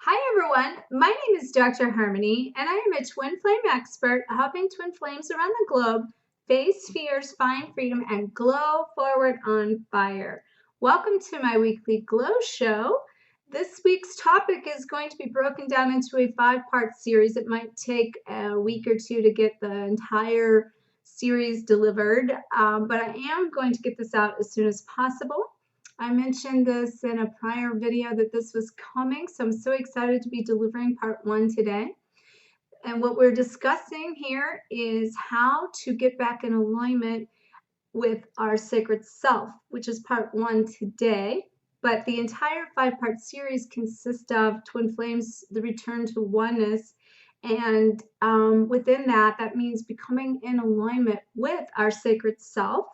Hi everyone, my name is Dr. Harmony and I am a twin flame expert helping twin flames around the globe face fears, find freedom, and glow forward on fire. Welcome to my weekly glow show. This week's topic is going to be broken down into a 5-part series. It might take a week or two to get the entire series delivered, but I am going to get this out as soon as possible. I mentioned this in a prior video that this was coming, so I'm so excited to be delivering part 1 today. And what we're discussing here is how to get back in alignment with our sacred self, which is part 1 today. But the entire 5-part series consists of twin flames, the return to oneness, and within that, that means becoming in alignment with our sacred self,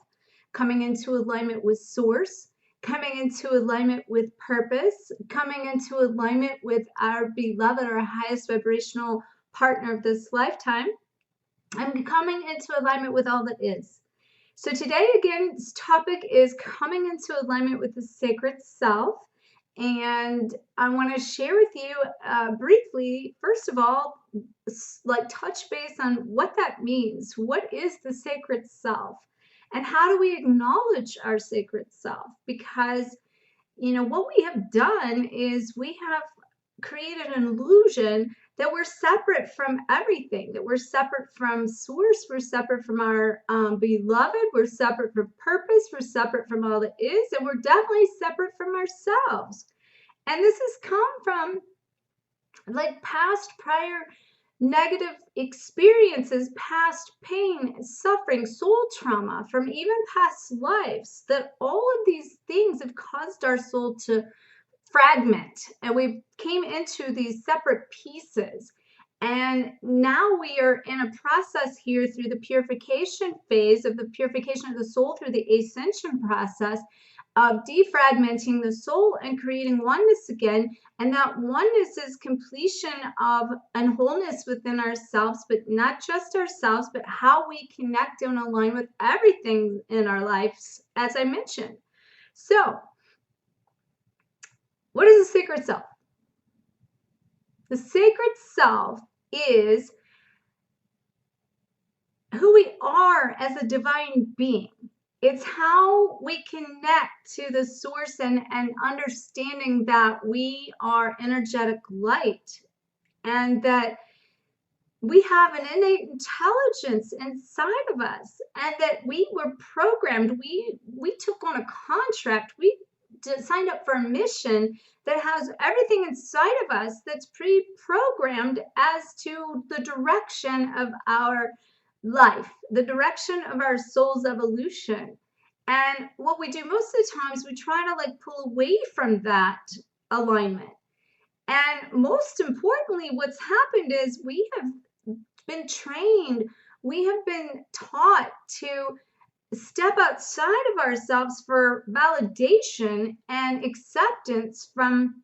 coming into alignment with source, coming into alignment with purpose, coming into alignment with our beloved, our highest vibrational partner of this lifetime, and coming into alignment with all that is. So today, again, this topic is coming into alignment with the sacred self. And I want to share with you briefly, first of all, like touch base on what that means. What is the sacred self? And how do we acknowledge our sacred self? Because, what we have done is we have created an illusion that we're separate from everything, that we're separate from source, we're separate from our beloved, we're separate from purpose, we're separate from all that is, and we're definitely separate from ourselves. And this has come from like past prior negative experiences, past pain, suffering, soul trauma from even past lives, that all of these things have caused our soul to fragment, and we came into these separate pieces. And now we are in a process here through the purification phase of the purification of the soul through the Ascension process of defragmenting the soul and creating oneness again. And that oneness is completion of and wholeness within ourselves, but not just ourselves, but how we connect and align with everything in our lives, as I mentioned. So, what is the sacred self? The sacred self is who we are as a divine being. It's how we connect to the source and understanding that we are energetic light and that we have an innate intelligence inside of us, and that we were programmed. We took on a contract. We signed up for a mission that has everything inside of us that's pre-programmed as to the direction of our life, the direction of our soul's evolution. And what we do most of the time is we try to like pull away from that alignment. And most importantly, what's happened is we have been trained, we have been taught to step outside of ourselves for validation and acceptance from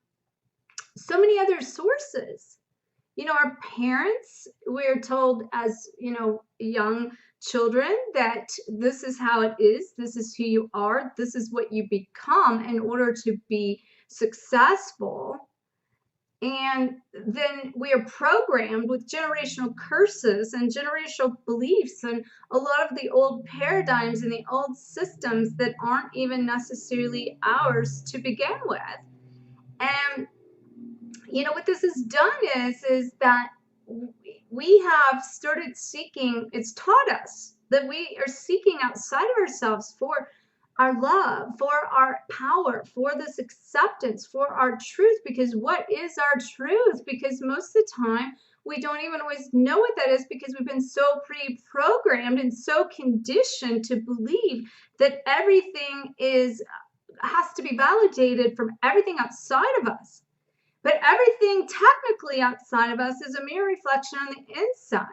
so many other sources. Our parents, we're told as, young children that this is how it is, this is who you are, this is what you become in order to be successful. And then we are programmed with generational curses and generational beliefs and a lot of the old paradigms and the old systems that aren't even necessarily ours to begin with. And what this has done is that we have started seeking, it's taught us that we are seeking outside of ourselves for our love, for our power, for this acceptance, for our truth. Because what is our truth? Because most of the time we don't even always know what that is, because we've been so pre-programmed and so conditioned to believe that everything has to be validated from everything outside of us. But everything technically outside of us is a mere reflection on the inside.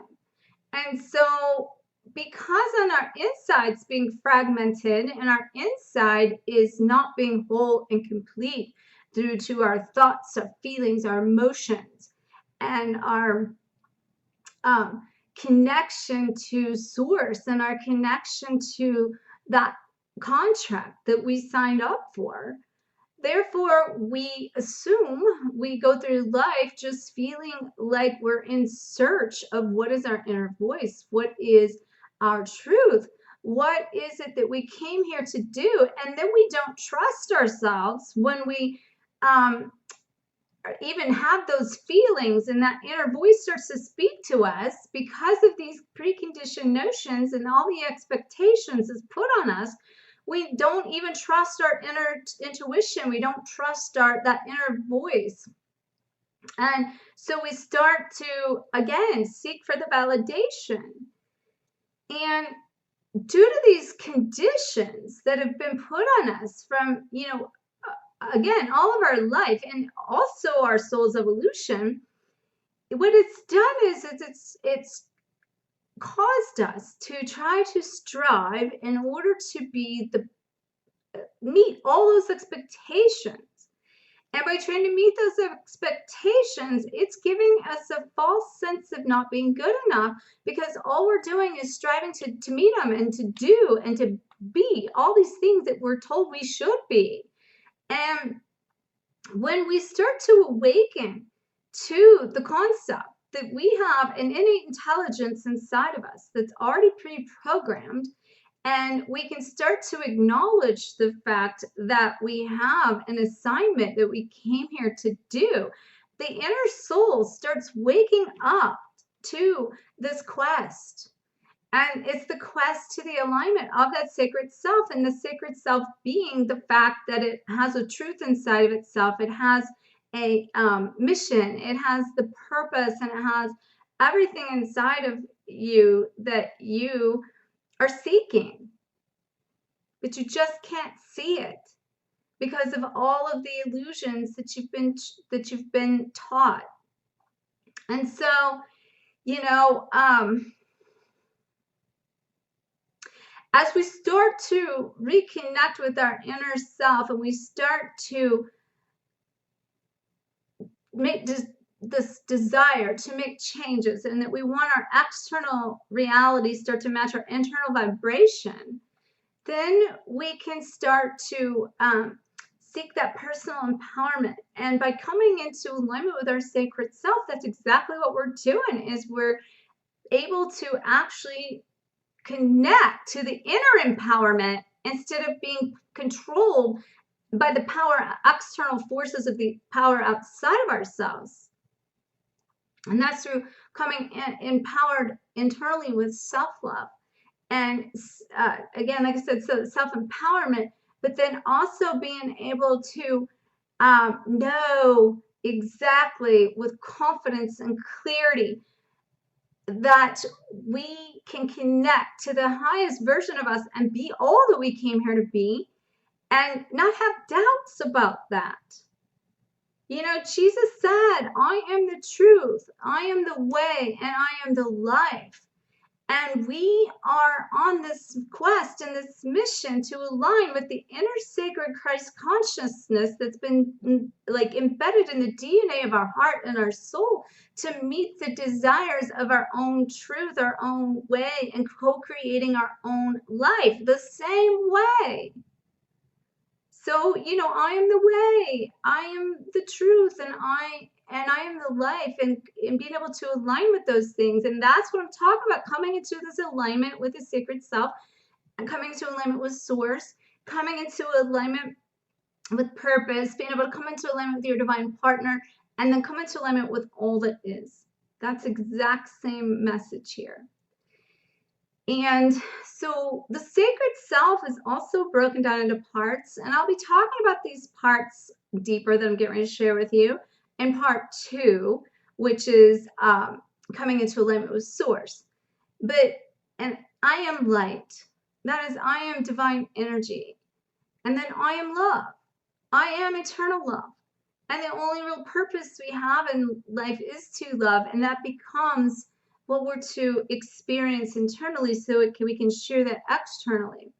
And so because on our inside's being fragmented and our inside is not being whole and complete due to our thoughts, our feelings, our emotions, and our connection to source and our connection to that contract that we signed up for, Therefore, we assume we go through life just feeling like we're in search of what is our inner voice, what is our truth, what is it that we came here to do, and then we don't trust ourselves when we even have those feelings, and that inner voice starts to speak to us because of these preconditioned notions and all the expectations is put on us. We don't even trust our inner intuition. We don't trust that inner voice. And so we start to, again, seek for the validation. And due to these conditions that have been put on us from, again, all of our life and also our soul's evolution, what it's done is it's caused us to try to strive in order to meet all those expectations. And by trying to meet those expectations, it's giving us a false sense of not being good enough, because all we're doing is striving to meet them and to do and to be all these things that we're told we should be. And when we start to awaken to the concept that we have an innate intelligence inside of us that's already pre-programmed, and we can start to acknowledge the fact that we have an assignment that we came here to do, the inner soul starts waking up to this quest. And it's the quest to the alignment of that sacred self, and the sacred self being the fact that it has a truth inside of itself. It has a mission, it has the purpose, and it has everything inside of you that you are seeking, but you just can't see it because of all of the illusions that you've been taught. And so, as we start to reconnect with our inner self and we start to make this desire to make changes, and that we want our external reality start to match our internal vibration, then we can start to seek that personal empowerment. And by coming into alignment with our sacred self, that's exactly what we're doing, is we're able to actually connect to the inner empowerment instead of being controlled by the external forces of the power outside of ourselves. And that's through coming empowered internally with self-love. And again, like I said, so self-empowerment, but then also being able to know exactly with confidence and clarity that we can connect to the highest version of us and be all that we came here to be, and not have doubts about that. Jesus said, I am the truth, I am the way, and I am the life. And we are on this quest and this mission to align with the inner sacred Christ consciousness that's been embedded in the DNA of our heart and our soul, to meet the desires of our own truth, our own way, and co-creating our own life the same way. So, I am the way, I am the truth, and I am the life, and being able to align with those things. And that's what I'm talking about, coming into this alignment with the sacred self, and coming into alignment with source, coming into alignment with purpose, being able to come into alignment with your divine partner, and then come into alignment with all that is. That's exact same message here. And so the sacred self is also broken down into parts, and I'll be talking about these parts deeper that I'm getting ready to share with you in part 2, which is coming into alignment with source. And I am light. That is, I am divine energy. And then I am love. I am eternal love. And the only real purpose we have in life is to love, and that becomes what we're to experience internally, so we can share that externally.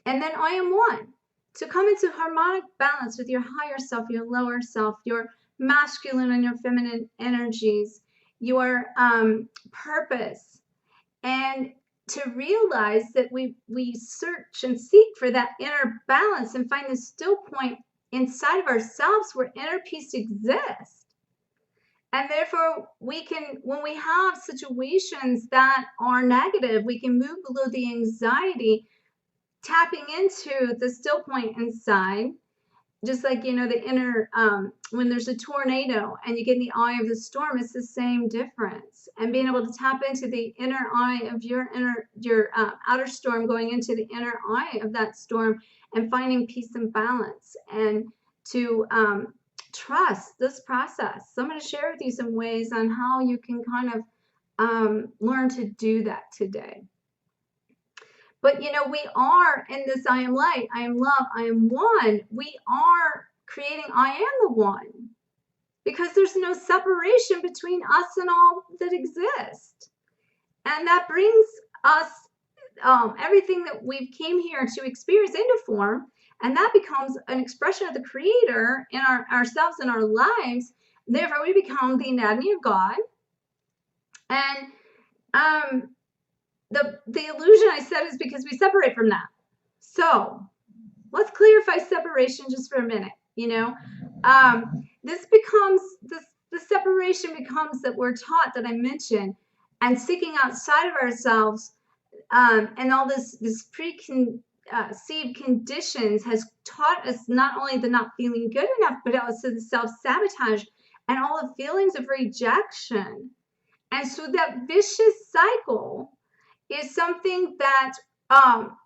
And then I am one. To come into harmonic balance with your higher self, your lower self, your masculine and your feminine energies, your purpose. And to realize that we search and seek for that inner balance and find the still point inside of ourselves where inner peace exists. And therefore, we can, when we have situations that are negative, we can move below the anxiety, tapping into the still point inside. Just like, you know, the inner, when there's a tornado and you get in the eye of the storm, it's the same difference. And being able to tap into the inner eye of your outer storm, going into the inner eye of that storm and finding peace and balance, and to trust this process. So I'm going to share with you some ways on how you can kind of learn to do that today. But, you know, we are in this I am light, I am love, I am one. We are creating I am the one, because there's no separation between us and all that exists. And that brings us everything that we came here to experience into form. And that becomes an expression of the Creator in ourselves and our lives. Therefore, we become the anatomy of God. And the illusion I said is because we separate from that. So let's clarify separation just for a minute. You know, this becomes the separation becomes that we're taught, that I mentioned, and seeking outside of ourselves, and all this preconceived conditions has taught us not only the not feeling good enough, but also the self-sabotage and all the feelings of rejection. And so that vicious cycle is something that,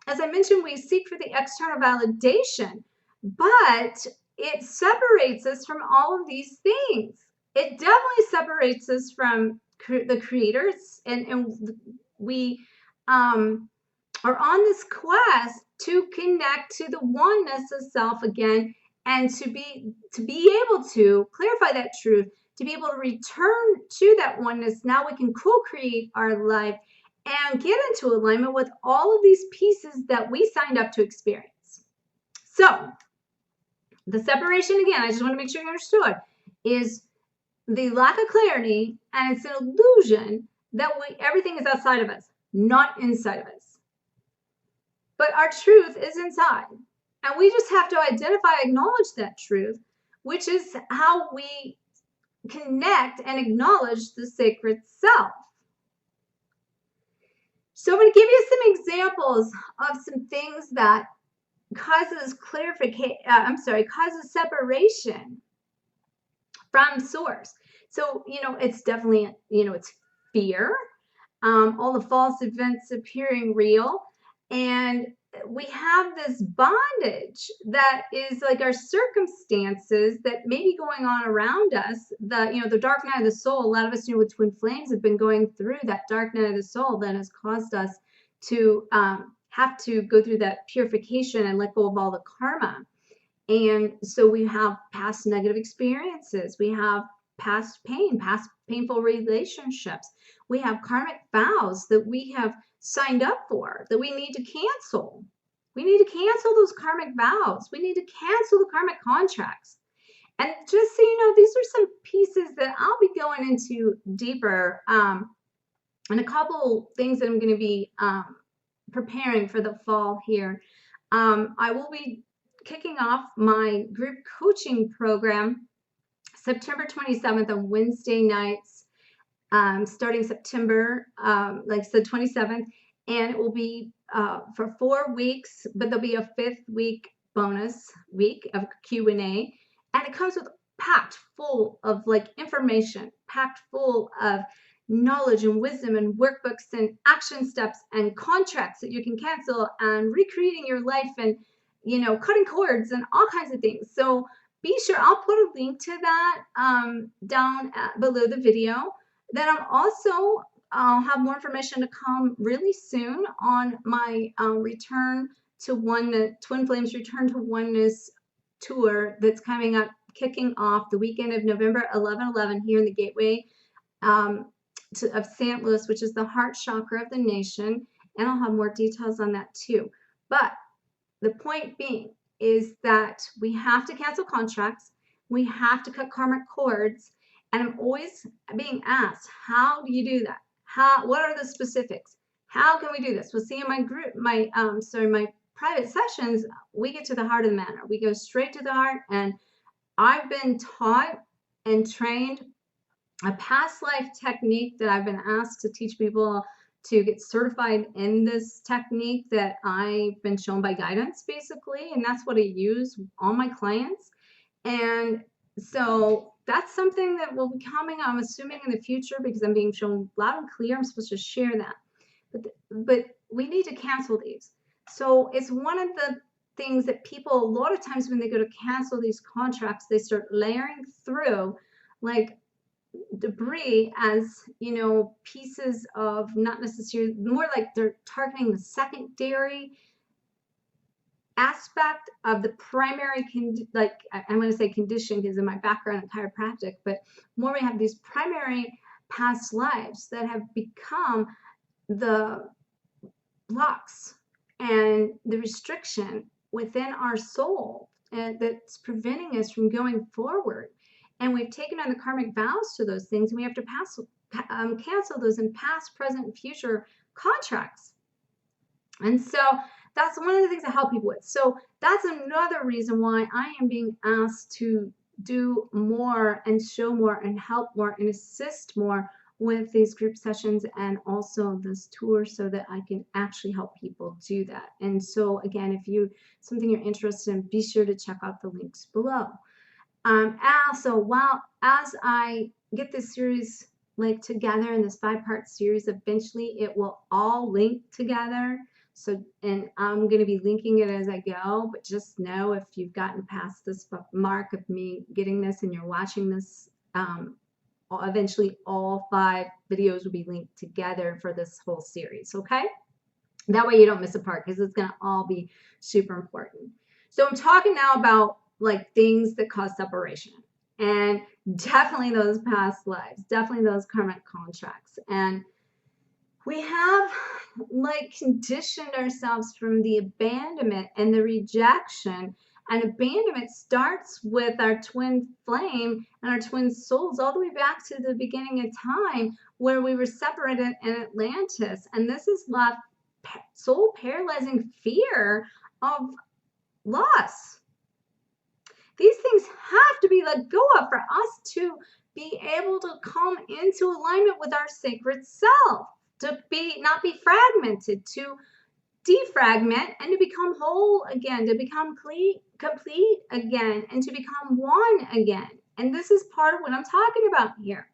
as I mentioned, we seek for the external validation, but it separates us from all of these things. It definitely separates us from the creators, and we are on this quest to connect to the oneness of self again, and to be able to clarify that truth, to be able to return to that oneness. Now we can co-create our life and get into alignment with all of these pieces that we signed up to experience. So the separation, again, I just want to make sure you understood, is the lack of clarity, and it's an illusion that everything is outside of us, not inside of us. But our truth is inside. And we just have to identify, acknowledge that truth, which is how we connect and acknowledge the sacred self. So I'm going to give you some examples of some things that causes causes separation from source. So, you know, it's definitely, you know, it's fear, all the false events appearing real, and we have this bondage that is like our circumstances that may be going on around us. The dark night of the soul. A lot of us, you know, with twin flames, have been going through that dark night of the soul that has caused us to have to go through that purification and let go of all the karma. And so we have past negative experiences. We have past pain, past painful relationships. We have karmic vows that we have signed up for that we need to cancel. We need to cancel those karmic vows. We need to cancel the karmic contracts. And just so you know, these are some pieces that I'll be going into deeper, and a couple things that I'm going to be preparing for the fall here. I will be kicking off my group coaching program September 27th on Wednesday nights, starting September, like I said, 27th, and it will be for 4 weeks, but there'll be a 5th week bonus week of Q&A, and it comes with packed full of like information, packed full of knowledge and wisdom and workbooks and action steps and contracts that you can cancel, and recreating your life, and, you know, cutting cords and all kinds of things. So be sure, I'll put a link to that down below the video. Then I'll have more information to come really soon on my Return to Oneness, Twin Flames Return to Oneness tour that's coming up, kicking off the weekend of November 11/11 here in the Gateway of St. Louis, which is the heart chakra of the nation. And I'll have more details on that too. But the point being is that we have to cancel contracts. We have to cut karmic cords. And I'm always being asked, how do you do that? What are the specifics? How can we do this? Well, see, in my group, my private sessions, we get to the heart of the matter. We go straight to the heart, and I've been taught and trained a past life technique that I've been asked to teach people to get certified in this technique that I've been shown by guidance, basically, and that's what I use on my clients. And so that's something that will be coming, I'm assuming, in the future, because I'm being shown loud and clear. I'm supposed to share that. But we need to cancel these. So it's one of the things that people, a lot of times when they go to cancel these contracts, they start layering through like debris as, you know, pieces of, not necessarily, more like they're targeting the secondary aspect of the primary, like I'm going to say condition because of my background in chiropractic, but more we have these primary past lives that have become the blocks and the restriction within our soul, and that's preventing us from going forward. And we've taken on the karmic vows to those things, and we have to cancel those in past, present, and future contracts. And so that's one of the things I help people with. So that's another reason why I am being asked to do more and show more and help more and assist more with these group sessions and also this tour, so that I can actually help people do that. And so again, if you something you're interested in, be sure to check out the links below. Also, as I get this series like together in this 5-part series, eventually it will all link together. So, and I'm going to be linking it as I go, but just know if you've gotten past this mark of me getting this and you're watching this, eventually all 5 videos will be linked together for this whole series, okay? That way you don't miss a part, because it's going to all be super important. So I'm talking now about like things that cause separation, and definitely those past lives, definitely those karmic contracts. And we have like conditioned ourselves from the abandonment and the rejection. And abandonment starts with our twin flame and our twin souls all the way back to the beginning of time, where we were separated in Atlantis. And this has left soul paralyzing fear of loss. These things have to be let go of for us to be able to come into alignment with our sacred self, to not be fragmented, to defragment and to become whole again, to become complete again, and to become one again. And this is part of what I'm talking about here.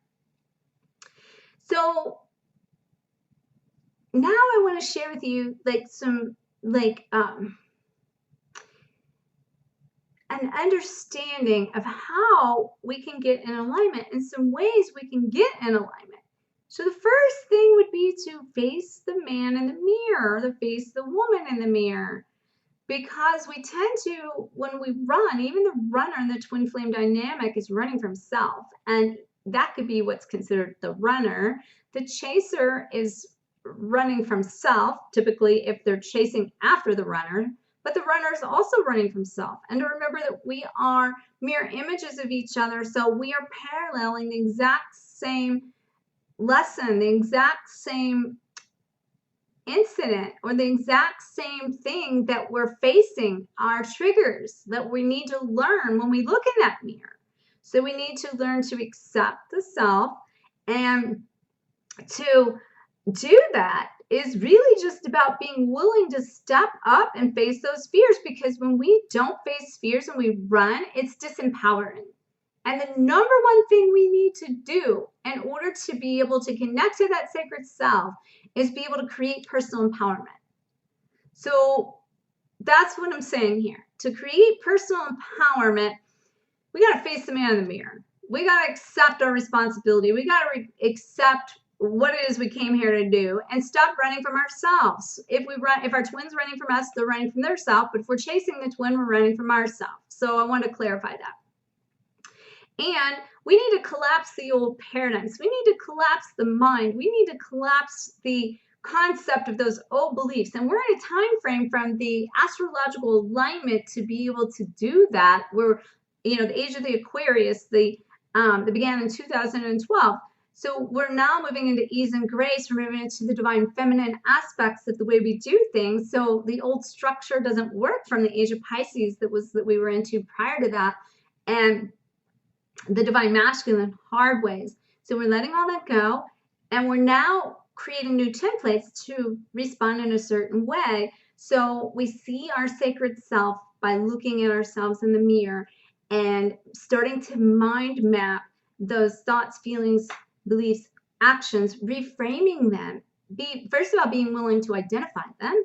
So now I want to share with you like some an understanding of how we can get in alignment and some ways we can get in alignment. So the first thing would be to face the man in the mirror, to face the woman in the mirror. Because we tend to, when we run, even the runner in the twin flame dynamic is running from self. And that could be what's considered the runner. The chaser is running from self, typically if they're chasing after the runner. But the runner is also running from self. And to remember that we are mirror images of each other. So we are paralleling the exact same lesson, the exact same incident, or the exact same thing that we're facing, our triggers that we need to learn when we look in that mirror. So we need to learn to accept the self, and to do that is really just about being willing to step up and face those fears, because when we don't face fears and we run, it's disempowering. And the number one thing we need to do in order to be able to connect to that sacred self is be able to create personal empowerment. So that's what I'm saying here. To create personal empowerment, we got to face the man in the mirror. We got to accept our responsibility. We got to accept what it is we came here to do and stop running from ourselves. If our twin's running from us, they're running from their self. But if we're chasing the twin, we're running from ourselves. So I want to clarify that. And we need to collapse the old paradigms. We need to collapse the mind. We need to collapse the concept of those old beliefs. And we're in a time frame from the astrological alignment to be able to do that. We're, the age of the Aquarius, that began in 2012. So we're now moving into ease and grace. We're moving into the divine feminine aspects of the way we do things. So the old structure doesn't work from the age of Pisces that we were into prior to that, and the divine masculine hard ways. So we're letting all that go, and we're now creating new templates to respond in a certain way. So we see our sacred self by looking at ourselves in the mirror and starting to mind map those thoughts, feelings, beliefs, actions, reframing them. First of all, being willing to identify them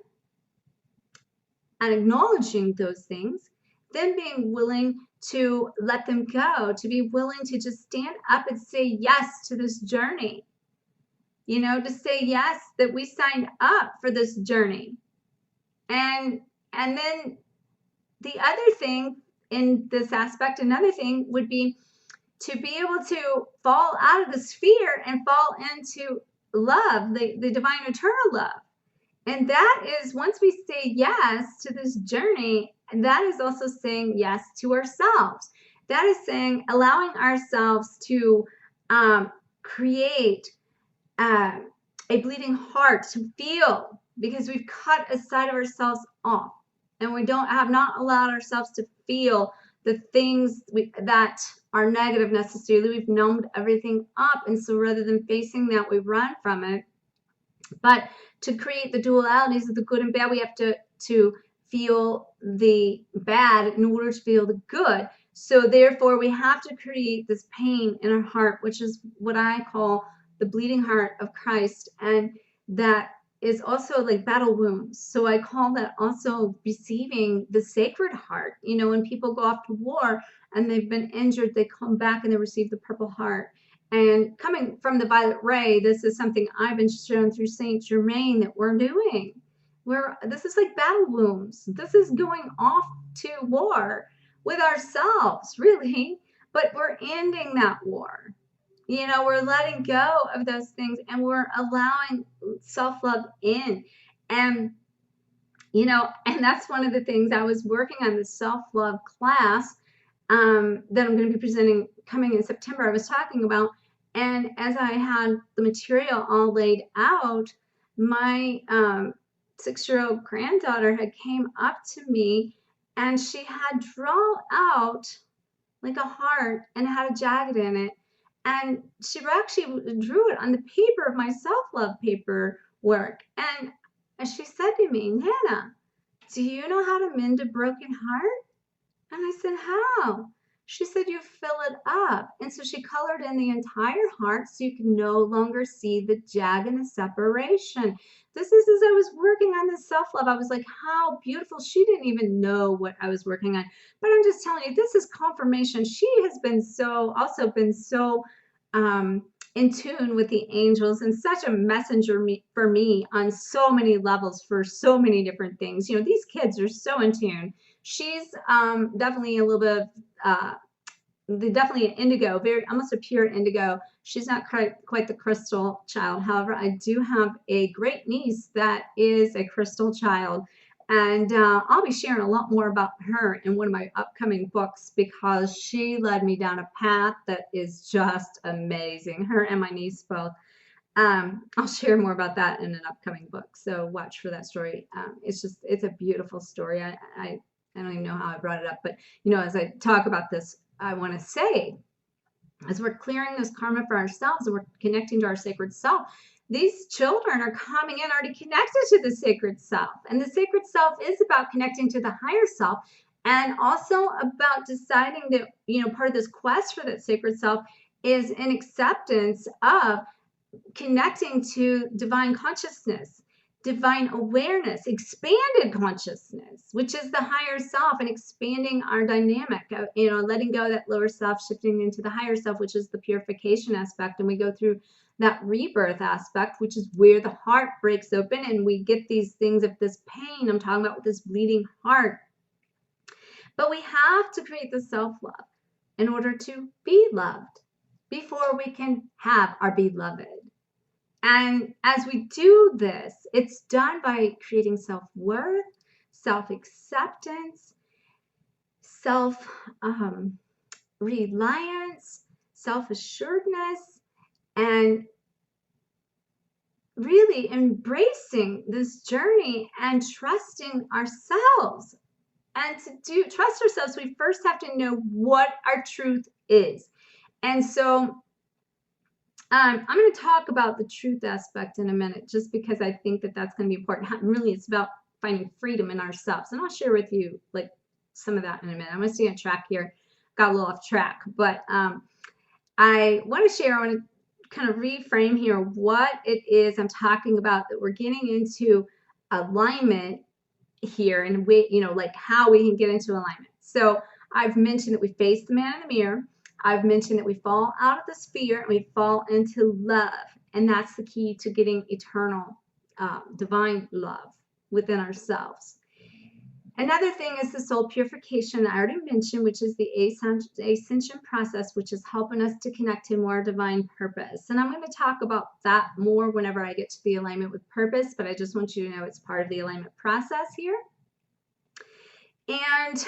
and acknowledging those things, then being willing to let them go, to be willing to just stand up and say yes to this journey, to say yes that we signed up for this journey. And then the other thing in this aspect, another thing would be to be able to fall out of this fear and fall into love, the divine eternal love. And that is, once we say yes to this journey, and that is also saying yes to ourselves. That is saying, allowing ourselves to create a bleeding heart, to feel, because we've cut a side of ourselves off, and we have not allowed ourselves to feel the things that are negative necessarily. We've numbed everything up, and so rather than facing that, we run from it. But to create the dualities of the good and bad, we have to feel the bad in order to feel the good. So therefore, we have to create this pain in our heart, which is what I call the bleeding heart of Christ. And that is also like battle wounds. So I call that also receiving the sacred heart. When people go off to war and they've been injured, they come back and they receive the purple heart. And coming from the violet ray, this is something I've been shown through Saint Germain that we're doing. This is like battle wounds. This is going off to war with ourselves, really, but we're ending that war. We're letting go of those things, and we're allowing self-love in. And that's one of the things I was working on, the self-love class that I'm going to be presenting coming in September. I was talking about. And as I had the material all laid out, my 6-year-old granddaughter had came up to me, and she had drawn out like a heart and had a jagged in it. And she actually drew it on the paper of my self-love paper work. And she said to me, "Nana, do you know how to mend a broken heart?" And I said, "How?" She said, "You fill it up." And so she colored in the entire heart so you can no longer see the jag and the separation. This is as I was working on this self-love. I was like, how beautiful. She didn't even know what I was working on. But I'm just telling you, this is confirmation. She has been so in tune with the angels, and such a messenger for me on so many levels for so many different things. These kids are so in tune. She's definitely a little bit of definitely an indigo, very almost a pure indigo. She's not quite the crystal child. However, I do have a great niece that is a crystal child, and I'll be sharing a lot more about her in one of my upcoming books, because she led me down a path that is just amazing. Her and my niece both. I'll share more about that in an upcoming book, so watch for that story. It's a beautiful story. I don't even know how I brought it up, but as I talk about this, I want to say, as we're clearing this karma for ourselves and we're connecting to our sacred self, these children are coming in already connected to the sacred self. And the sacred self is about connecting to the higher self, and also about deciding that, part of this quest for that sacred self is an acceptance of connecting to divine consciousness, divine awareness, expanded consciousness, which is the higher self, and expanding our dynamic, letting go of that lower self, shifting into the higher self, which is the purification aspect. And we go through that rebirth aspect, which is where the heart breaks open and we get these things of this pain I'm talking about with this bleeding heart. But we have to create the self-love in order to be loved before we can have our beloved. And as we do this, it's done by creating self-worth, self-acceptance, self-reliance, self-assuredness, and really embracing this journey and trusting ourselves. And to trust ourselves, we first have to know what our truth is. And so I'm going to talk about the truth aspect in a minute, just because I think that that's going to be important. Really, it's about finding freedom in ourselves. And I'll share with you like some of that in a minute. I'm going to stay on track here. Got a little off track, but I want to share, I want to kind of reframe here what it is I'm talking about, that we're getting into alignment here, and we, like how we can get into alignment. So I've mentioned that we face the man in the mirror. I've mentioned that we fall out of the sphere and we fall into love. And that's the key to getting eternal, divine love within ourselves. Another thing is the soul purification I already mentioned, which is the Ascension process, which is helping us to connect to more divine purpose. And I'm going to talk about that more whenever I get to the alignment with purpose, but I just want you to know it's part of the alignment process here. And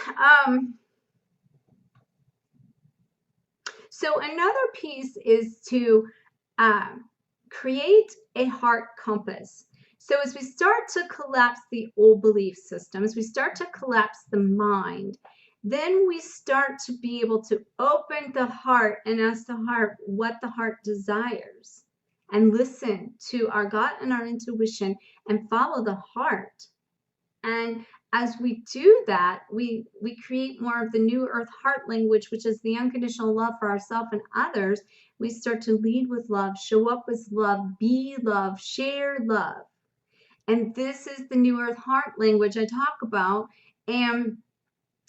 so another piece is to create a heart compass. So as we start to collapse the old belief systems, we start to collapse the mind, then we start to be able to open the heart and ask the heart what the heart desires, and listen to our gut and our intuition and follow the heart. And as we do that, we create more of the new earth heart language, which is the unconditional love for ourselves and others. We start to lead with love, show up with love, be love, share love. And this is the new earth heart language I talk about. And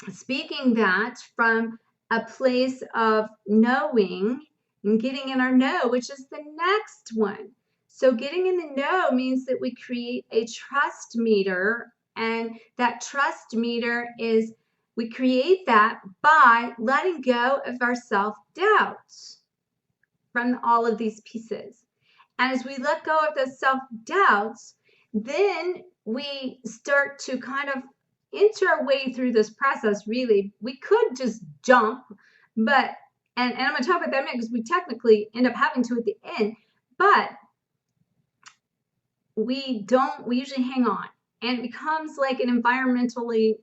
speaking that from a place of knowing and getting in our know, which is the next one. So getting in the know means that we create a trust meter, and that trust meter is, we create that by letting go of our self-doubts from all of these pieces. And as we let go of those self-doubts, then we start to kind of inch our way through this process. Really, we could just jump, but, and I'm going to talk about that because we technically end up having to at the end, but we usually hang on. And it becomes like an environmentally,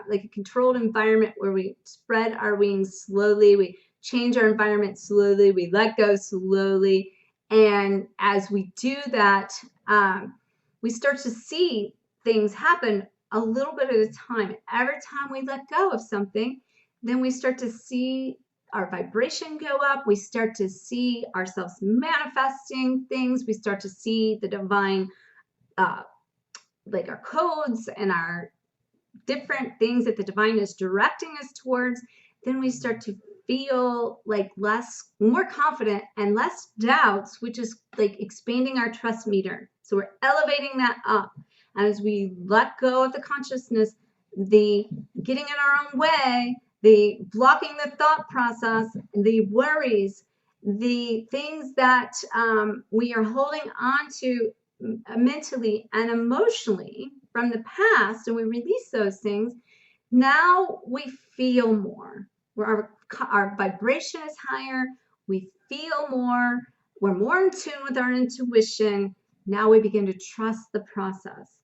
like a controlled environment where we spread our wings slowly, we change our environment slowly, we let go slowly. And as we do that, we start to see things happen a little bit at a time. Every time we let go of something, then we start to see our vibration go up. We start to see ourselves manifesting things. We start to see the divine, like our codes and our different things that the divine is directing us towards. Then we start to feel like more confident and less doubts, which is like expanding our trust meter. So we're elevating that up. And as we let go of the consciousness, the getting in our own way, the blocking the thought process, the worries, the things that we are holding on to mentally and emotionally from the past, and we release those things, now we feel more. Our vibration is higher, we feel more, we're more in tune with our intuition. Now we begin to trust the process.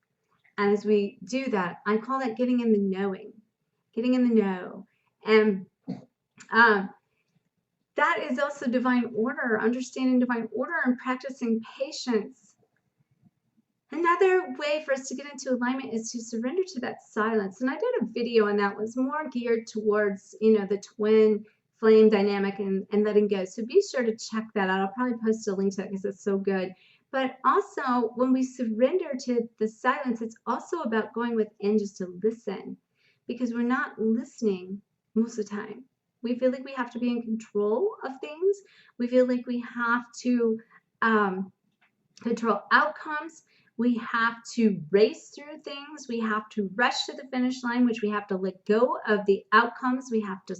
And as we do that, I call that getting in the knowing, getting in the know. And that is also divine order, understanding divine order and practicing patience. Another way for us to get into alignment is to surrender to that silence. And I did a video on that, was more geared towards, the twin flame dynamic and letting go. So be sure to check that out. I'll probably post a link to it because it's so good. But also, when we surrender to the silence, it's also about going within just to listen, because we're not listening most of the time. We feel like we have to be in control of things. We feel like we have to control outcomes. We have to race through things. We have to rush to the finish line, which we have to let go of the outcomes. We have to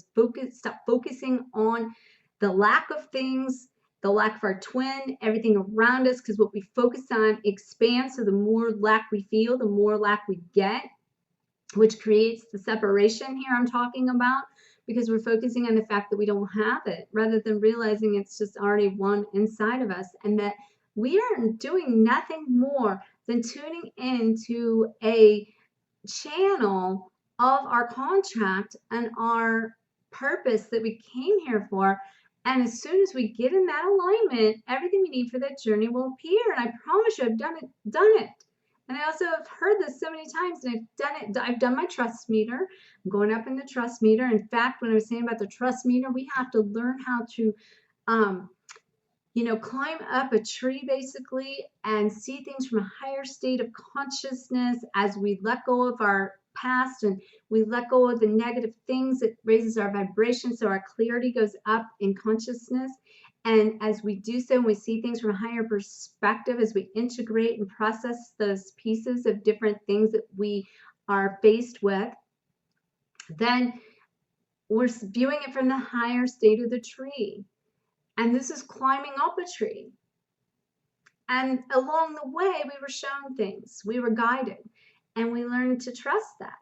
stop focusing on the lack of things, the lack of our twin, everything around us, because what we focus on expands. So the more lack we feel, the more lack we get, which creates the separation here I'm talking about. because we're focusing on the fact that we don't have it rather than realizing it's just already one inside of us, and that we are doing nothing more than tuning into a channel of our contract and our purpose that we came here for. And as soon as we get in that alignment, everything we need for that journey will appear. And I promise you, I've done it. And I also have heard this so many times, and I've done it. I've done my trust meter. I'm going up in the trust meter. In fact, when I was saying about the trust meter, we have to learn how to climb up a tree basically and see things from a higher state of consciousness as we let go of our past and we let go of the negative things. It raises our vibration, so our clarity goes up in consciousness. And as we do so, and we see things from a higher perspective, as we integrate and process those pieces of different things that we are faced with, then we're viewing it from the higher state of the tree. And this is climbing up a tree. And along the way, we were shown things, we were guided, and we learned to trust that.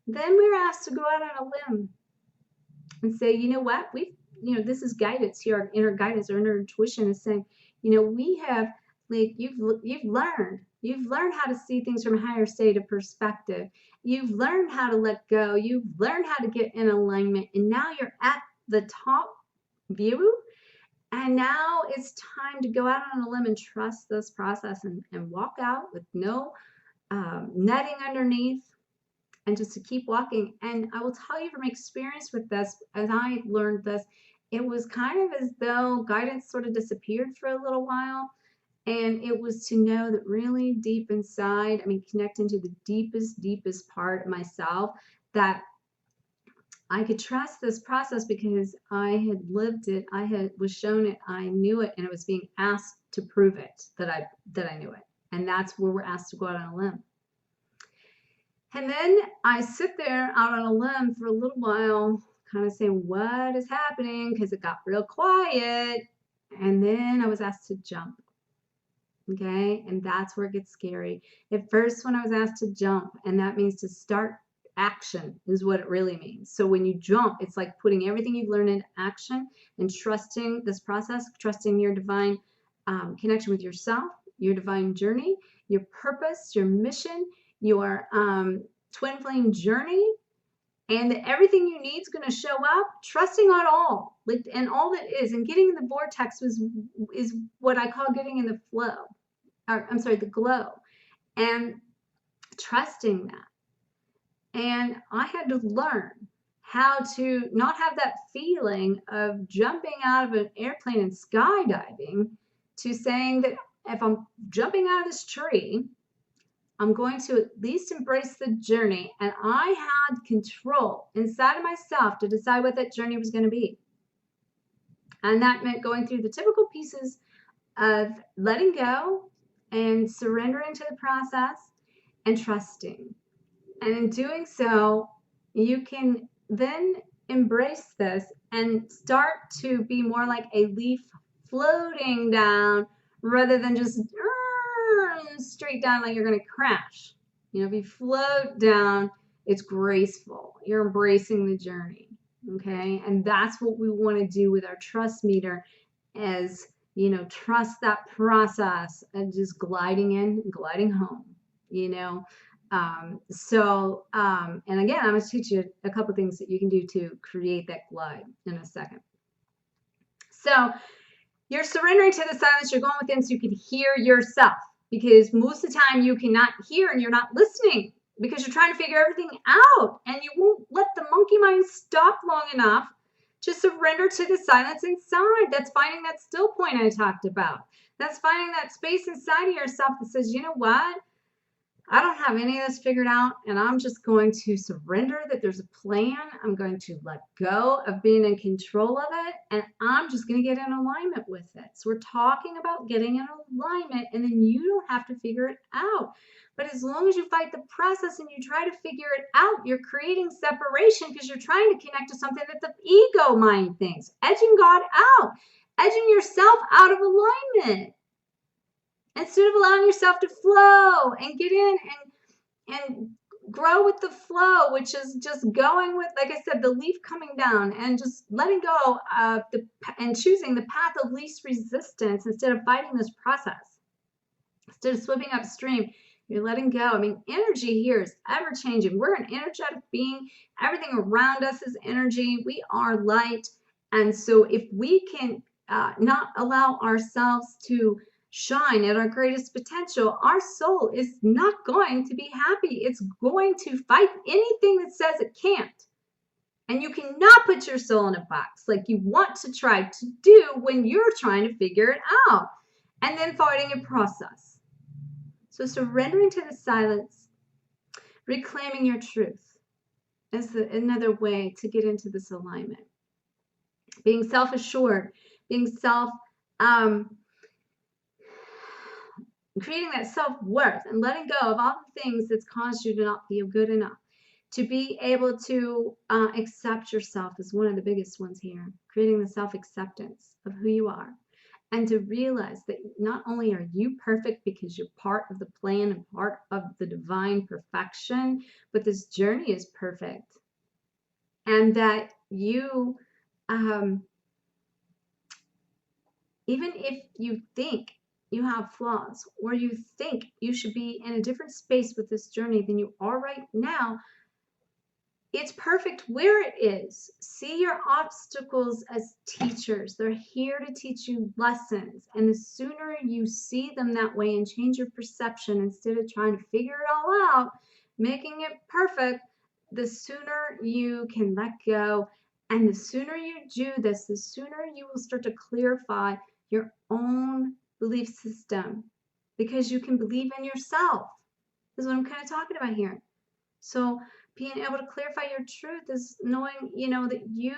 Then we were asked to go out on a limb and say, you know what, this is guidance here, our inner guidance, our inner intuition is saying, we have, like, you've learned how to see things from a higher state of perspective. You've learned how to let go. You've learned how to get in alignment. And now you're at the top view. And now it's time to go out on a limb and trust this process and walk out with no netting underneath, and just to keep walking. And I will tell you from experience with this, as I learned this, it was kind of as though guidance sort of disappeared for a little while. And it was to know that really deep inside, connecting to the deepest part of myself, that I could trust this process because I had lived it, was shown it, I knew it, and it was being asked to prove it that I knew it. And that's where we're asked to go out on a limb. And then I sit there out on a limb for a little while, kind of saying, what is happening? Because it got real quiet. And then I was asked to jump. Okay, and that's where it gets scary. At first, when I was asked to jump, and that means to start action, is what it really means. So when you jump, it's like putting everything you've learned into action and trusting this process, trusting your divine connection with yourself, your divine journey, your purpose, your mission, your twin flame journey, and that everything you need is going to show up, trusting on all, and all that is, and getting in the vortex is what I call getting in the flow, the glow, and trusting that. And I had to learn how to not have that feeling of jumping out of an airplane and skydiving, to saying that if I'm jumping out of this tree, I'm going to at least embrace the journey. And I had control inside of myself to decide what that journey was going to be. And that meant going through the typical pieces of letting go and surrendering to the process and trusting. And in doing so, you can then embrace this and start to be more like a leaf floating down rather than just straight down like you're going to crash. If you float down, it's graceful. You're embracing the journey. Okay. And that's what we want to do with our trust meter, is, trust that process and just gliding in and gliding home, and again, I'm going to teach you a couple things that you can do to create that glide in a second. So you're surrendering to the silence. You're going within so you can hear yourself, because most of the time you cannot hear and you're not listening because you're trying to figure everything out, and you won't let the monkey mind stop long enough to surrender to the silence inside. That's finding that still point I talked about. That's finding that space inside of yourself that says, you know what? I don't have any of this figured out, and I'm just going to surrender that there's a plan. I'm going to let go of being in control of it, and I'm just going to get in alignment with it. So we're talking about getting in alignment, and then you don't have to figure it out. But as long as you fight the process and you try to figure it out, you're creating separation because you're trying to connect to something that the ego mind thinks, edging God out, edging yourself out of alignment, instead of allowing yourself to flow and get in and grow with the flow, which is just going with, like I said, the leaf coming down and just letting go of and choosing the path of least resistance instead of fighting this process. Instead of swimming upstream, you're letting go. I mean, energy here is ever changing. We're an energetic being. Everything around us is energy. We are light. And so if we can not allow ourselves to shine at our greatest potential, our soul is not going to be happy. It's going to fight anything that says it can't. And you cannot put your soul in a box like you want to try to do when you're trying to figure it out and then fighting a process. So surrendering to the silence, reclaiming your truth is another way to get into this alignment. Being self-assured, being creating that self-worth and letting go of all the things that's caused you to not feel good enough. To be able to accept yourself is one of the biggest ones here. Creating the self-acceptance of who you are. And to realize that not only are you perfect because you're part of the plan and part of the divine perfection, but this journey is perfect. And that you, even if you think you have flaws or you think you should be in a different space with this journey than you are right now, it's perfect where it is. See your obstacles as teachers. They're here to teach you lessons. And the sooner you see them that way and change your perception instead of trying to figure it all out, making it perfect, the sooner you can let go. And the sooner you do this, the sooner you will start to clarify your own belief system because you can believe in yourself. This is what I'm kind of talking about here. So being able to clarify your truth is knowing, that you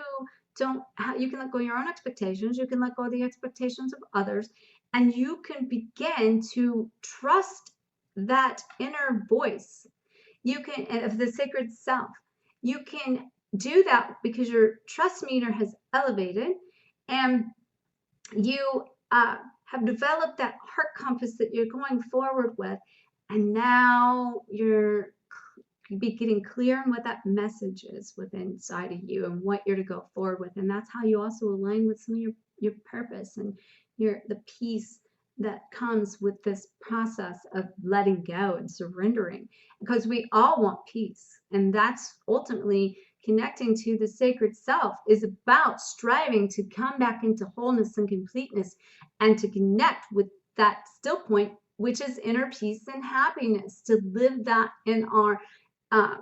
can let go of your own expectations. You can let go of the expectations of others, and you can begin to trust that inner voice. You can, of the sacred self. You can do that because your trust meter has elevated, and you have developed that heart compass that you're going forward with, and now you're be getting clear on what that message is within inside of you and what you're to go forward with. And that's how you also align with some of your purpose and the peace that comes with this process of letting go and surrendering, because we all want peace. And that's ultimately connecting to the sacred self is about striving to come back into wholeness and completeness and to connect with that still point, which is inner peace and happiness, to live that in our on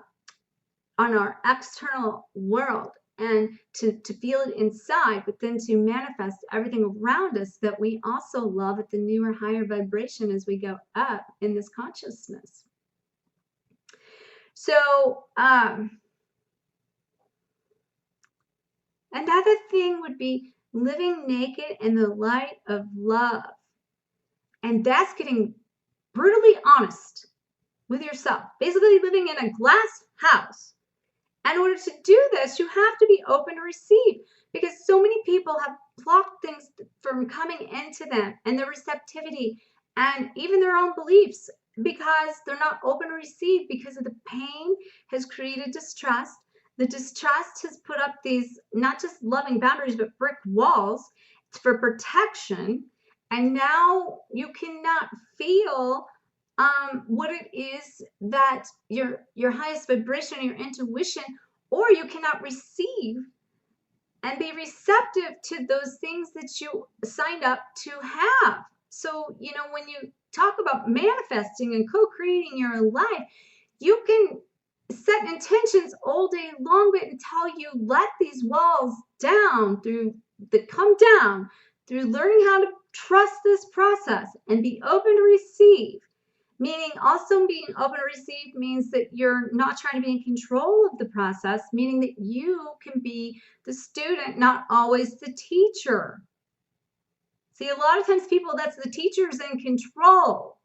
our external world and to feel it inside, but then to manifest everything around us that we also love at the newer, higher vibration as we go up in this consciousness. So another thing would be living naked in the light of love. And that's getting brutally honest with yourself, basically living in a glass house. In order to do this, you have to be open to receive, because so many people have blocked things from coming into them and their receptivity and even their own beliefs, because they're not open to receive, because of the pain has created distrust. The distrust has put up these not just loving boundaries, but brick walls for protection. And now you cannot feel what it is that your highest vibration, your intuition, or you cannot receive and be receptive to those things that you signed up to have. So, when you talk about manifesting and co-creating your life, you can set intentions all day long, but until you let these walls down come down through learning how to trust this process and be open to receive. Meaning also being open to receive means that you're not trying to be in control of the process, meaning that you can be the student, not always the teacher. See, a lot of times that's the teacher's in control.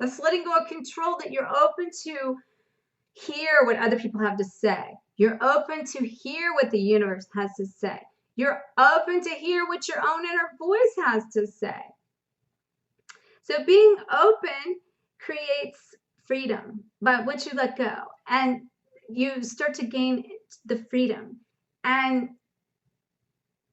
That's letting go of control, that you're open to hear what other people have to say. You're open to hear what the universe has to say. You're open to hear what your own inner voice has to say. So being open creates freedom. But once you let go and you start to gain the freedom, and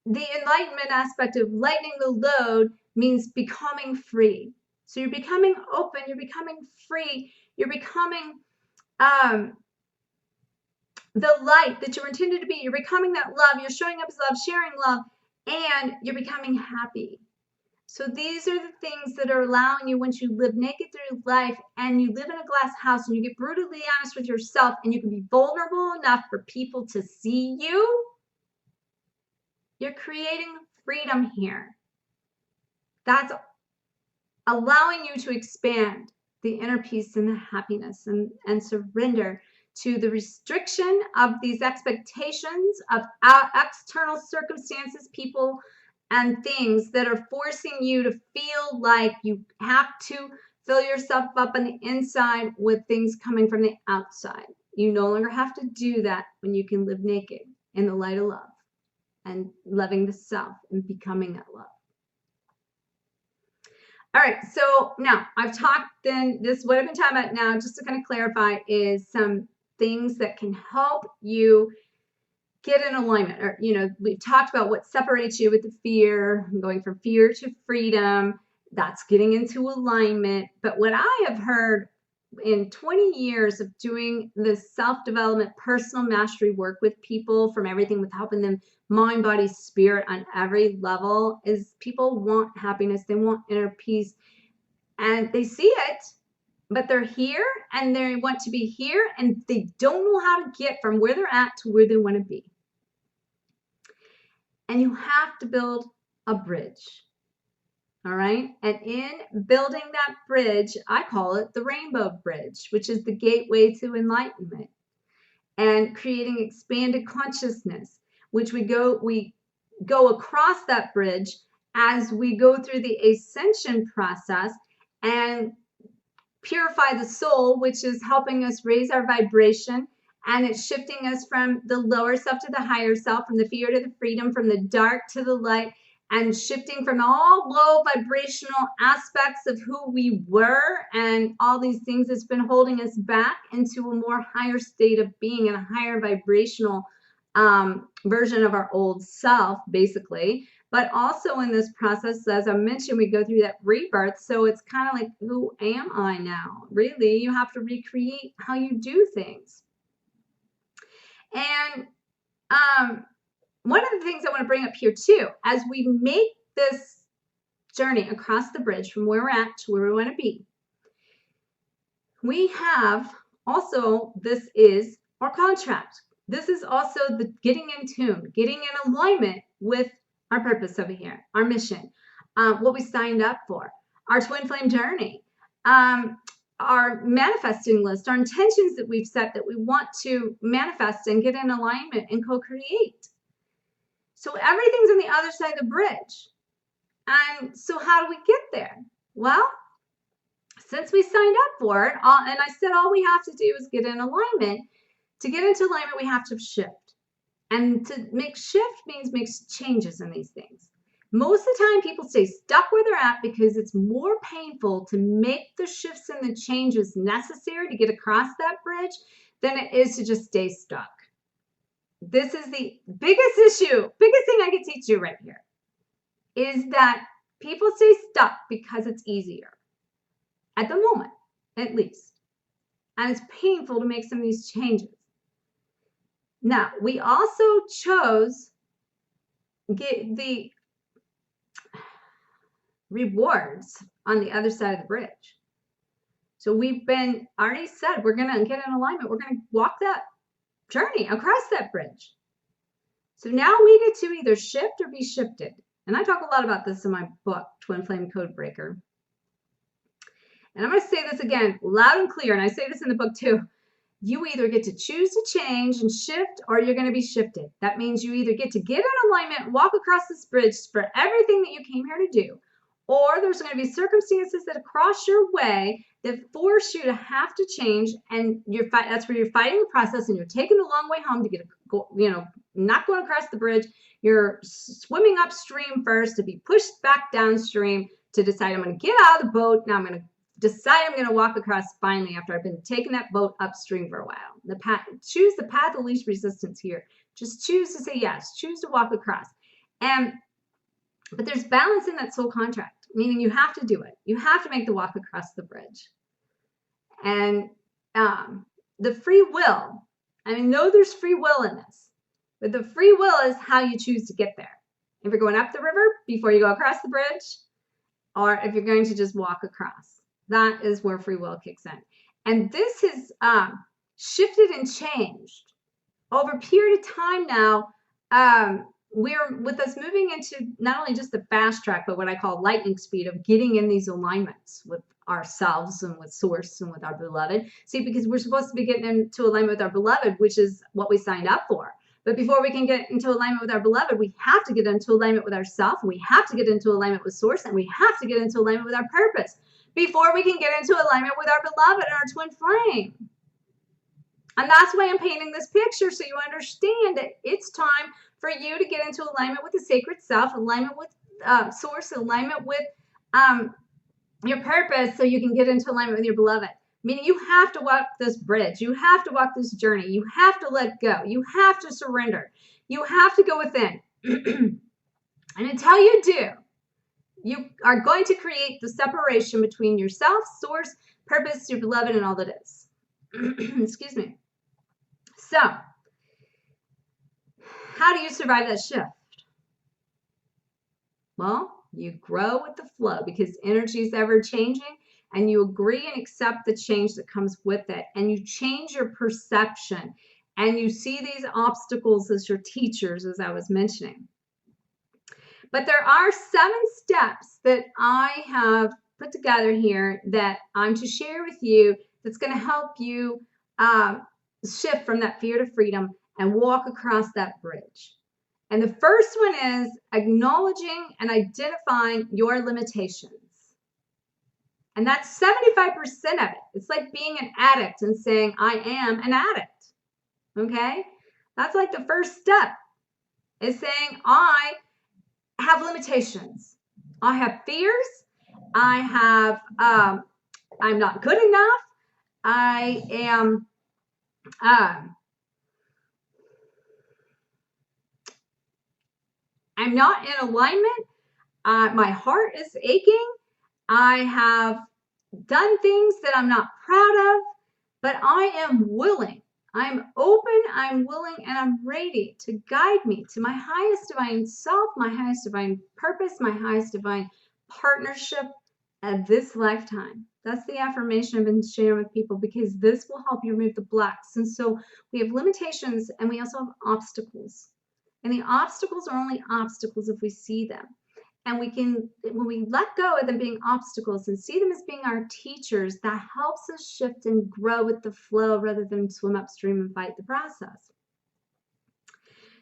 the enlightenment aspect of lightening the load means becoming free. So you're becoming open, you're becoming free, you're becoming the light that you're intended to be. You're becoming that love, you're showing up as love, sharing love, and you're becoming happy. So these are the things that are allowing you, once you live naked through life and you live in a glass house and you get brutally honest with yourself and you can be vulnerable enough for people to see you, you're creating freedom here. That's allowing you to expand the inner peace and the happiness and surrender to the restriction of these expectations of external circumstances, people, and things that are forcing you to feel like you have to fill yourself up on the inside with things coming from the outside. You no longer have to do that when you can live naked in the light of love and loving the self and becoming that love. All right, so now I've talked then, this what I've been talking about now, just to kind of clarify, is some things that can help you get in alignment. Or, you know, we've talked about what separates you with the fear, going from fear to freedom. That's getting into alignment. But what I have heard in 20 years of doing this self-development, personal mastery work with people, from everything with helping them mind, body, spirit on every level, is people want happiness, they want inner peace, and they see it, but they're here and they want to be here and they don't know how to get from where they're at to where they want to be. And you have to build a bridge. All right. And in building that bridge, I call it the rainbow bridge, which is the gateway to enlightenment, and creating expanded consciousness, which we go across that bridge as we go through the ascension process and purify the soul, which is helping us raise our vibration. And it's shifting us from the lower self to the higher self, from the fear to the freedom, from the dark to the light, and shifting from all low vibrational aspects of who we were and all these things that's been holding us back into a more higher state of being and a higher vibrational version of our old self, basically. But also in this process, as I mentioned, we go through that rebirth. So it's kind of like, who am I now? Really, you have to recreate how you do things. And one of the things I want to bring up here too, as we make this journey across the bridge from where we're at to where we want to be, we have also, this is our contract. This is also the getting in tune, getting in alignment with our purpose over here, our mission, what we signed up for, our twin flame journey, our manifesting list, our intentions that we've set that we want to manifest and get in alignment and co-create. So everything's on the other side of the bridge. And so how do we get there? Well, since we signed up for it, and I said all we have to do is get in alignment. To get into alignment, we have to shift. And to make shift means make changes in these things. Most of the time, people stay stuck where they're at because it's more painful to make the shifts and the changes necessary to get across that bridge than it is to just stay stuck. This is the biggest issue, biggest thing I can teach you right here, is that people stay stuck because it's easier. At the moment, at least. And it's painful to make some of these changes. Now, we also chose the rewards on the other side of the bridge. So we've been already said we're going to get in alignment. We're going to walk that journey across that bridge. So now we get to either shift or be shifted. And I talk a lot about this in my book, Twin Flame Code Breaker. And I'm going to say this again loud and clear, and I say this in the book too. You either get to choose to change and shift, or you're going to be shifted. That means you either get to get in alignment, walk across this bridge for everything that you came here to do, or there's going to be circumstances that cross your way that force you to have to change, and that's where you're fighting the process, and you're taking the long way home to get not going across the bridge. You're swimming upstream first to be pushed back downstream to decide I'm going to get out of the boat. Now I'm going to decide I'm going to walk across finally after I've been taking that boat upstream for a while. Choose the path of least resistance here. Just choose to say yes. Choose to walk across. But there's balance in that soul contract, meaning you have to do it. You have to make the walk across the bridge. And the free will, I mean, no, there's free will in this, but the free will is how you choose to get there. If you're going up the river before you go across the bridge, or if you're going to just walk across, that is where free will kicks in. And this has shifted and changed over a period of time now. We're with us moving into not only just the fast track, but what I call lightning speed of getting in these alignments with ourselves and with source and with our beloved. See, because we're supposed to be getting into alignment with our beloved, which is what we signed up for. But before we can get into alignment with our beloved, we have to get into alignment with ourselves. We have to get into alignment with source, and we have to get into alignment with our purpose before we can get into alignment with our beloved and our twin flame. And that's why I'm painting this picture, so you understand that it's time for you to get into alignment with the sacred self, alignment with source, alignment with your purpose, so you can get into alignment with your beloved. Meaning you have to walk this bridge. You have to walk this journey. You have to let go. You have to surrender. You have to go within. And until you do, you are going to create the separation between yourself, source, purpose, your beloved, and all that is. Excuse me. So, how do you survive that shift? Well, you grow with the flow because energy is ever changing, and you agree and accept the change that comes with it, and you change your perception, and you see these obstacles as your teachers, as I was mentioning. But there are 7 steps that I have put together here that I'm to share with you that's going to help you shift from that fear to freedom and walk across that bridge. And the first one is acknowledging and identifying your limitations. And that's 75% of it. It's like being an addict and saying, I am an addict. Okay? That's like the first step, is saying, I have limitations. I have fears. I have, I'm not good enough. I am, I'm not in alignment. My heart is aching. I have done things that I'm not proud of, but I am willing. I'm open, I'm willing, and I'm ready to guide me to my highest divine self, my highest divine purpose, my highest divine partnership at this lifetime. That's the affirmation I've been sharing with people, because this will help you remove the blocks. And so we have limitations, and we also have obstacles. And the obstacles are only obstacles if we see them. And we can, when we let go of them being obstacles and see them as being our teachers, that helps us shift and grow with the flow rather than swim upstream and fight the process.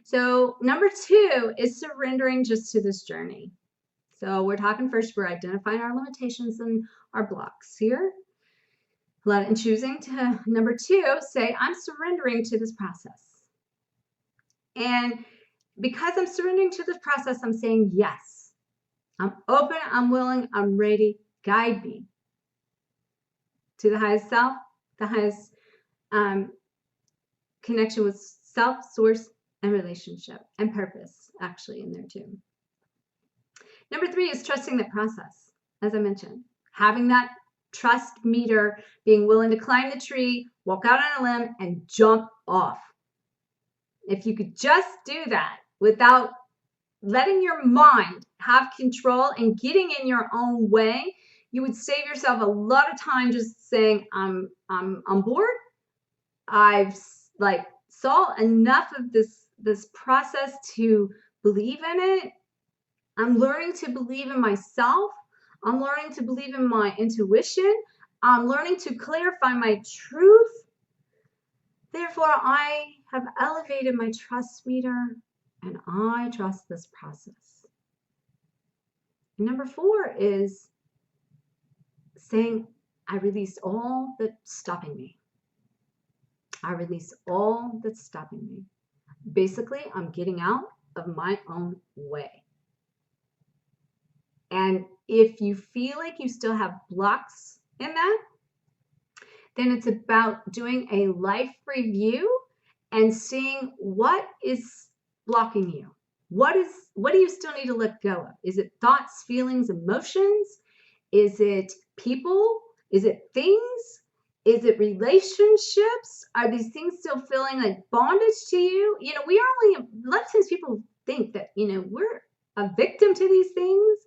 So number 2 is surrendering just to this journey. So we're talking first, we're identifying our limitations and our blocks here. And choosing to, number 2, say, I'm surrendering to this process. And because I'm surrendering to this process, I'm saying yes. I'm open, I'm willing, I'm ready. Guide me to the highest self, the highest connection with self, source, and relationship, and purpose, actually, in there too. Number 3 is trusting the process, as I mentioned. Having that trust meter, being willing to climb the tree, walk out on a limb, and jump off. If you could just do that without letting your mind have control and getting in your own way, you would save yourself a lot of time just saying, I'm on board. I've saw enough of this process to believe in it. I'm learning to believe in myself. I'm learning to believe in my intuition. I'm learning to clarify my truth. Therefore, I have elevated my trust meter, and I trust this process. And number 4 is saying, I release all that's stopping me. I release all that's stopping me. Basically, I'm getting out of my own way. And if you feel like you still have blocks in that, then it's about doing a life review and seeing what is blocking you. What do you still need to let go of? Is it thoughts, feelings, emotions? Is it people? Is it things? Is it relationships? Are these things still feeling like bondage to you? You know, we are only, a lot of times people think that, you know, we're a victim to these things,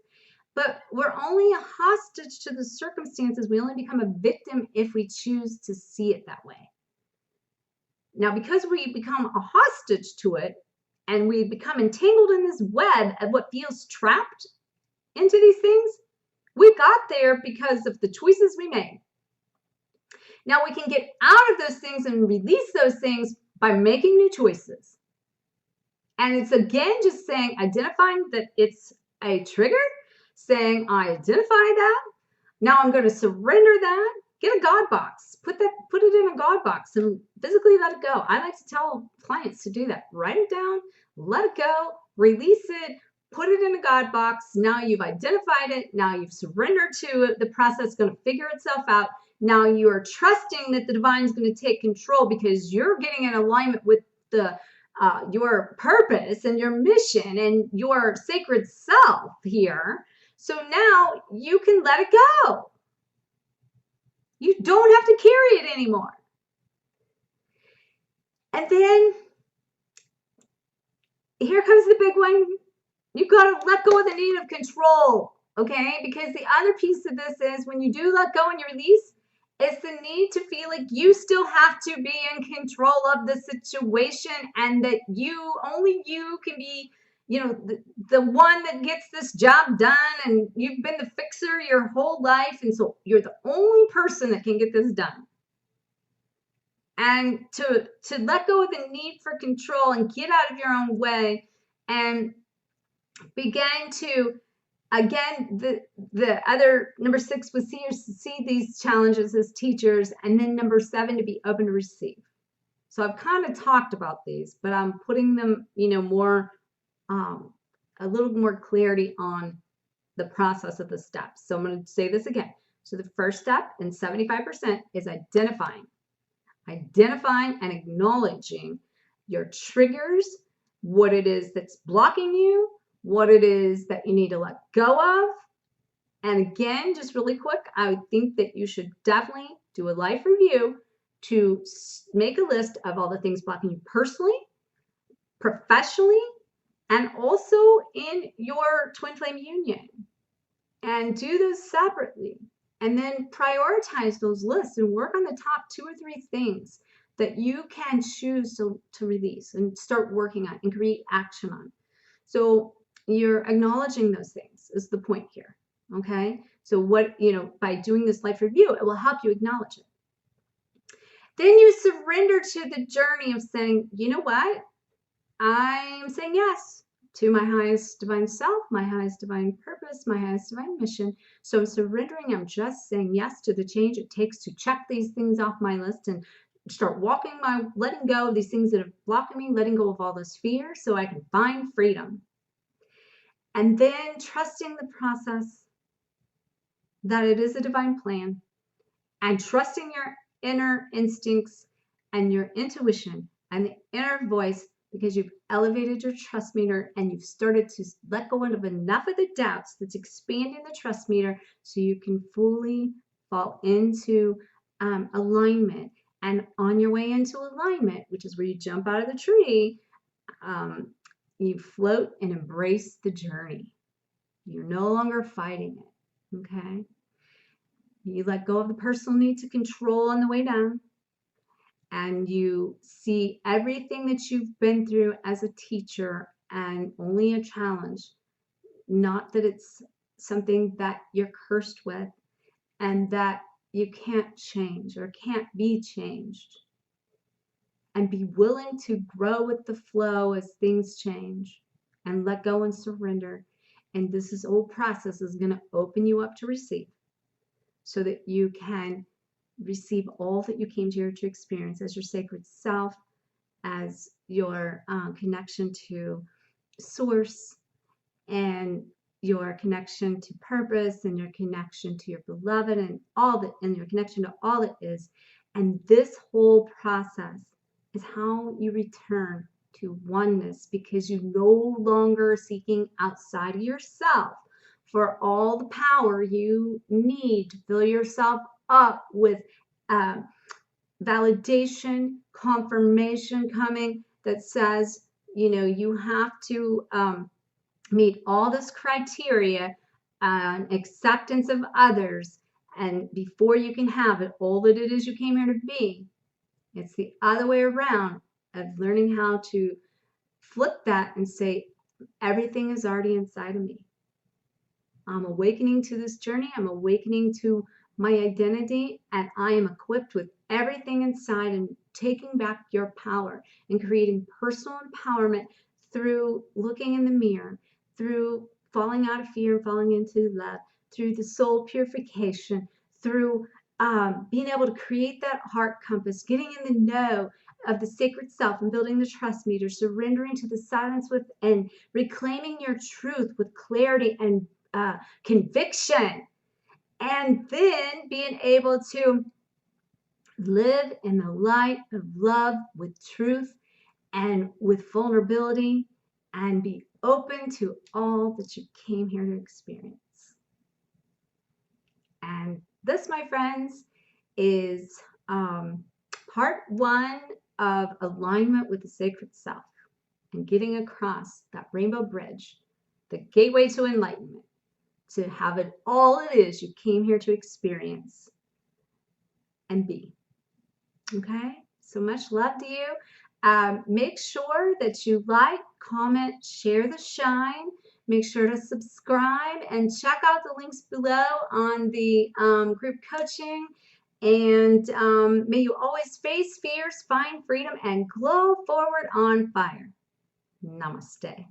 but we're only a hostage to the circumstances. We only become a victim if we choose to see it that way. Now, because we become a hostage to it and we become entangled in this web of what feels trapped into these things, we got there because of the choices we made. Now we can get out of those things and release those things by making new choices. And it's again just saying, identifying that it's a trigger, saying, I identify that. Now I'm going to surrender that. Get a God box. Put it in a God box and physically let it go. I like to tell clients to do that. Write it down, let it go, release it, put it in a God box. Now you've identified it. Now you've surrendered to it. The process is going to figure itself out. Now you are trusting that the divine is going to take control because you're getting in alignment with your purpose and your mission and your sacred self here. So now you can let it go. You don't have to carry it anymore. And then here comes the big one. You've got to let go of the need of control, okay? Because the other piece of this is when you do let go and you release, it's the need to feel like you still have to be in control of the situation and that only you can be, you know, the one that gets this job done, and you've been the fixer your whole life, and so you're the only person that can get this done. And to let go of the need for control and get out of your own way and begin to, again, the other number 6 was see these challenges as teachers, and then number 7 to be open to receive. So I've kind of talked about these, but I'm putting them, you know, more a little more clarity on the process of the steps. So I'm going to say this again. So the first step in 75% is identifying and acknowledging your triggers, what it is that's blocking you, what it is that you need to let go of. And again, just really quick, I would think that you should definitely do a life review to make a list of all the things blocking you personally, professionally, and also in your twin flame union. And do those separately. And then prioritize those lists and work on the top 2 or 3 things that you can choose to release and start working on and create action on. So you're acknowledging those things is the point here. Okay. So what, you know, by doing this life review, it will help you acknowledge it. Then you surrender to the journey of saying, you know what? I'm saying yes to my highest divine self, my highest divine purpose, my highest divine mission. So I'm surrendering. I'm just saying yes to the change it takes to check these things off my list and start letting go of these things that have blocked me, letting go of all this fear so I can find freedom. And then trusting the process, that it is a divine plan, and trusting your inner instincts and your intuition and the inner voice, because you've elevated your trust meter and you've started to let go of enough of the doubts that's expanding the trust meter so you can fully fall into alignment. And on your way into alignment, which is where you jump out of the tree, you float and embrace the journey. You're no longer fighting it, okay? You let go of the personal need to control on the way down. And you see everything that you've been through as a teacher and only a challenge, not that it's something that you're cursed with and that you can't change or can't be changed. And be willing to grow with the flow as things change and let go and surrender. And this whole process is going to open you up to receive so that you can receive all that you came here to experience as your sacred self, as your connection to source, and your connection to purpose and your connection to your beloved and all that, and your connection to all that is. And this whole process is how you return to oneness, because you no longer are seeking outside of yourself for all the power you need to fill yourself up with validation, confirmation coming that says, you have to meet all this criteria, acceptance of others, and before you can have it, all that it is you came here to be. It's the other way around of learning how to flip that and say, everything is already inside of me. I'm awakening to this journey. I'm awakening to my identity, and I am equipped with everything inside and taking back your power and creating personal empowerment through looking in the mirror, through falling out of fear and falling into love, through the soul purification, through being able to create that heart compass, getting in the know of the sacred self and building the trust meter, surrendering to the silence within, reclaiming your truth with clarity and conviction, and then being able to live in the light of love with truth and with vulnerability, and be open to all that you came here to experience. And this, my friends, is part one of alignment with the sacred self and getting across that rainbow bridge, the gateway to enlightenment, to have it all it is you came here to experience and be. Okay, so much love to you. Make sure that you like, comment, share the shine. Make sure to subscribe and check out the links below on the group coaching. And may you always face fears, find freedom, and glow forward on fire. Namaste.